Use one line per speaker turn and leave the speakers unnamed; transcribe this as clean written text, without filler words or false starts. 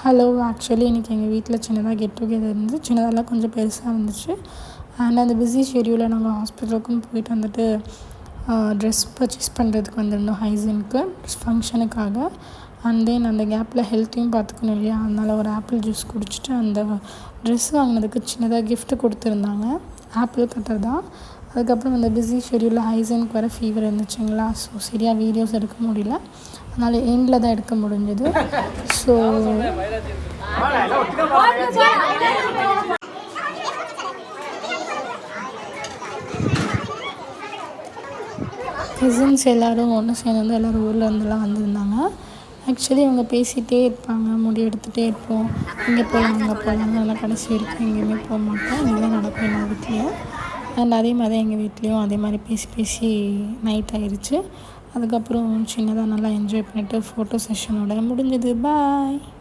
Hello. Actually இன்றைக்கி எங்கள் வீட்டில் சின்னதாக கெட் டுகெதர் இருந்து சின்னதெல்லாம் கொஞ்சம் பெருசாக இருந்துச்சு. அண்ட் அந்த பிஸி ஷெடியூலில் நாங்கள் ஹாஸ்பிட்டலுக்கும் போயிட்டு வந்துட்டு ட்ரெஸ் பர்ச்சேஸ் பண்ணுறதுக்கு வந்திருந்தோம் ஹைஜீனுக்கு ஃபங்க்ஷனுக்காக. அண்ட் தென் அந்த கேப்பில் ஹெல்த்தையும் பார்த்துக்கணும் இல்லையா, அதனால் ஒரு ஆப்பிள் ஜூஸ் குடிச்சிட்டு அந்த ட்ரெஸ் வாங்கினதுக்கு சின்னதாக கிஃப்ட்டு கொடுத்துருந்தாங்க. ஆப்பிள் கட்டர் தான். அதுக்கப்புறம் அந்த பிஸி ஷெடியூலில் ஹைஜீனுக்கு வர ஃபீவர் இருந்துச்சுங்களா, ஸோ சரியாக வீடியோஸ் எடுக்க முடியல. அதனால் எண்டில் தான் எடுக்க முடிஞ்சது. ஸோ கசின்ஸ் எல்லோரும் ஒன்று சேர்ந்து எல்லோரும் ஊரில் இருந்தெல்லாம் வந்திருந்தாங்க. ஆக்சுவலி அவங்க பேசிகிட்டே இருப்பாங்க, முடி எடுத்துகிட்டே இருப்போம், இங்கே போகலாம் அங்கே போகலாம், அதெல்லாம் கடைசி வரைக்கும் எங்கேயுமே போக மாட்டோம். இதுதான் நடக்கும் எங்கள் வீட்லேயும். அண்ட் அதே மாதிரி எங்கள் வீட்லேயும் அதே மாதிரி பேசி நைட் ஆயிடுச்சு. அதுக்கப்புறம் சின்னதாக நல்லா என்ஜாய் பண்ணிவிட்டு ஃபோட்டோ செஷனோட முடிஞ்சது. பாய்.